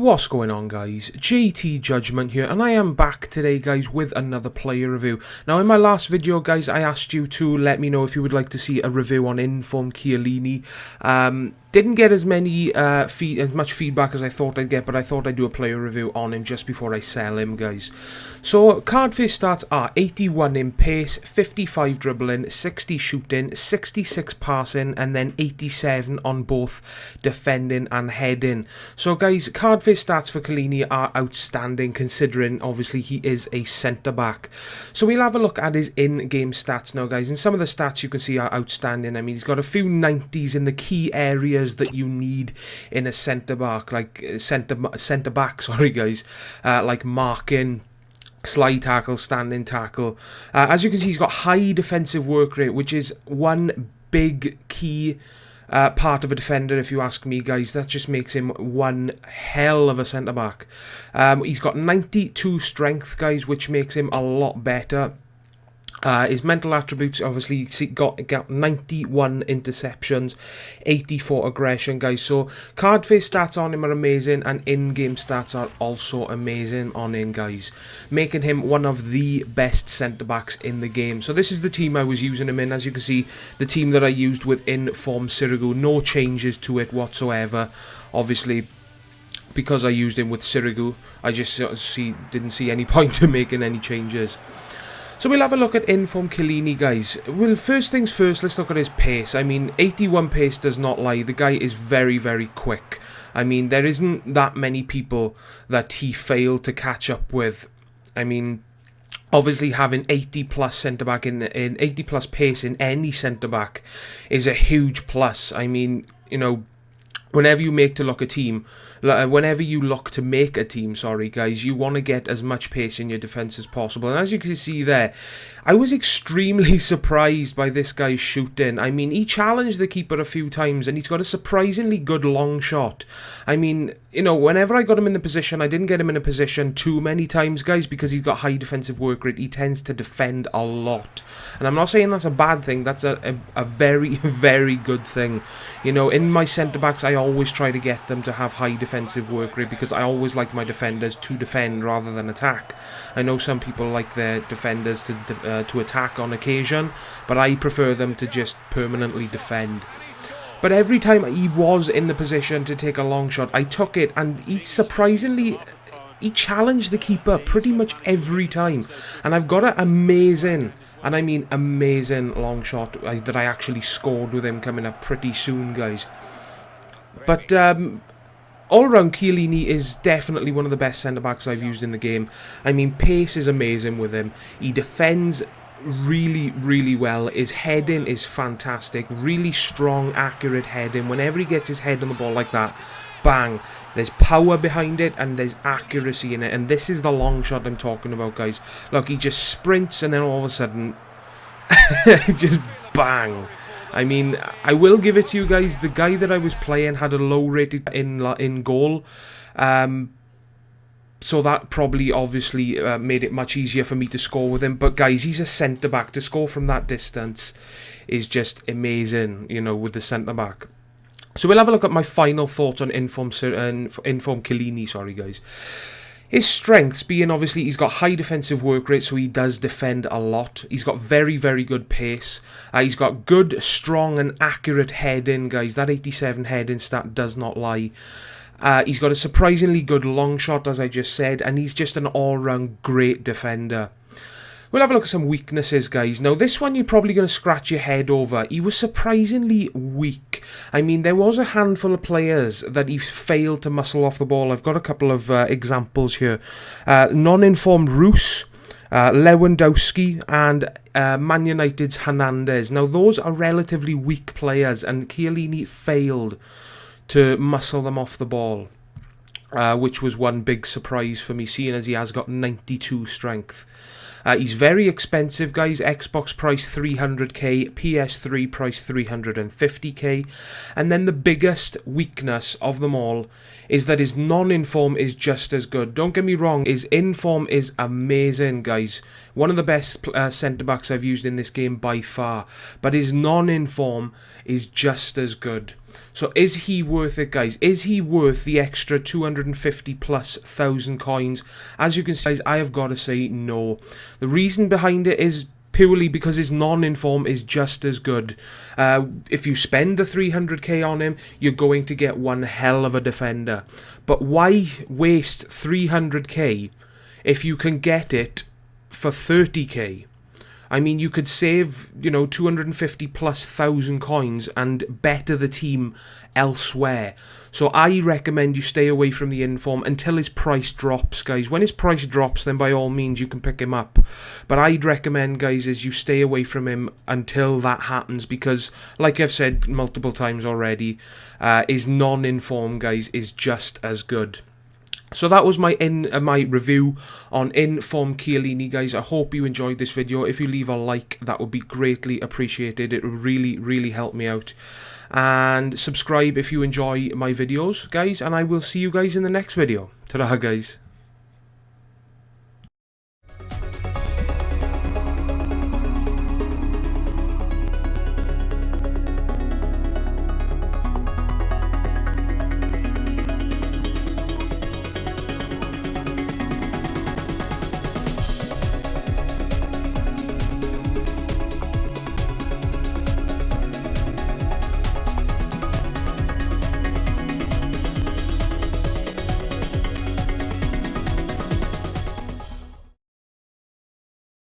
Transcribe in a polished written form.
What's going on, guys? JTJudgment here, and I am back today, guys, with another player review. Now, in my last video, guys, I asked you to let me know if you would like to see a review on Inform Chiellini. Didn't get as much feedback as I thought I'd get, but I thought I'd do a player review on him just before I sell him, guys. So, card face stats are 81 in pace, 55 dribbling, 60 shooting, 66 passing, and then 87 on both defending and heading. So, guys, card face stats for Chiellini are outstanding, considering, obviously, he is a centre-back. So, we'll have a look at his in-game stats now, guys, and some of the stats you can see are outstanding. I mean, he's got a few 90s in the key areas that you need in a centre-back, like centre-back, sorry, guys, like marking, slide tackle, standing tackle. As you can see, he's got high defensive work rate, which is one big key part of a defender, if you ask me, guys. That just makes him one hell of a centre-back. He's got 92 strength, guys, which makes him a lot better. His mental attributes, obviously, got 91 interceptions, 84 aggression, guys. So, card face stats on him are amazing, and in-game stats are also amazing on him, guys, making him one of the best centre-backs in the game. So, this is the team I was using him in. As you can see, the team that I used with Inform Chiellini, no changes to it whatsoever. Obviously, because I used him with Chiellini, I just didn't see any point in making any changes. So we'll have a look at Inform Chiellini, guys. Well, first things first, let's look at his pace. I mean, 81 pace does not lie. The guy is very, very quick. I mean, there isn't that many people that he failed to catch up with. I mean, obviously having 80 plus centre-back in 80 plus pace in any centre-back is a huge plus. I mean, you know, whenever you make to look a team, whenever you look to make a team, sorry, guys, you want to get as much pace in your defence as possible. And as you can see there, I was extremely surprised by this guy's shooting. I mean, he challenged the keeper a few times, and he's got a surprisingly good long shot. I mean, you know, whenever I got him in the position, I didn't get him in a position too many times, guys, because he's got high defensive work rate. He tends to defend a lot. And I'm not saying that's a bad thing. That's a very, very good thing. You know, in my centre-backs, I always try to get them to have high defensive work rate, because I always like my defenders to defend rather than attack. I know some people like their defenders to attack on occasion, but I prefer them to just permanently defend. But every time he was in the position to take a long shot, I took it, and he challenged the keeper pretty much every time. And I've got an amazing, and I mean amazing, long shot that I actually scored with him coming up pretty soon, guys. But all around, Chiellini is definitely one of the best centre-backs I've used in the game. I mean, pace is amazing with him. He defends really, really well. His heading is fantastic. Really strong, accurate heading. Whenever he gets his head on the ball like that, bang, there's power behind it and there's accuracy in it. And this is the long shot I'm talking about, guys. Look, he just sprints and then all of a sudden, just bang. I mean, I will give it to you guys. The guy that I was playing had a low rated in goal. So that probably obviously made it much easier for me to score with him. But guys, he's a centre-back. To score from that distance is just amazing, you know, with the centre-back. So we'll have a look at my final thoughts on Inform Chiellini, sorry, guys. His strengths being, obviously, he's got high defensive work rate, so he does defend a lot. He's got very, very good pace. He's got good, strong and accurate heading, guys. That 87 heading stat does not lie. He's got a surprisingly good long shot, as I just said, and he's just an all-round great defender. We'll have a look at some weaknesses, guys. Now, this one you're probably going to scratch your head over. He was surprisingly weak. I mean, there was a handful of players that he failed to muscle off the ball. I've got a couple of examples here. Non-informed Roos, Lewandowski, and Man United's Hernandez. Now, those are relatively weak players, and Chiellini failed to muscle them off the ball, which was one big surprise for me, seeing as he has got 92 strength. He's very expensive, guys. Xbox price 300k, PS3 price 350k. And then the biggest weakness of them all is that his non-inform is just as good. Don't get me wrong, his inform is amazing, guys. One of the best centre-backs I've used in this game by far. But his non-inform is just as good. So is he worth it, guys? Is he worth the extra 250 plus thousand coins? As you can see, guys, I have got to say no. The reason behind it is purely because his non-inform is just as good. If you spend the 300k on him, you're going to get one hell of a defender. But why waste 300k if you can get it for 30k? I mean, you could save, 250 plus thousand coins and better the team elsewhere. So I recommend you stay away from the Inform until his price drops, guys. When his price drops, then by all means you can pick him up. But I'd recommend, guys, is you stay away from him until that happens, because, like I've said multiple times already, his non-Inform, guys, is just as good. So that was my review on Inform Chiellini, guys. I hope you enjoyed this video. If you leave a like, that would be greatly appreciated. It would really, really help me out. And subscribe if you enjoy my videos, guys. And I will see you guys in the next video. Ta-da, guys.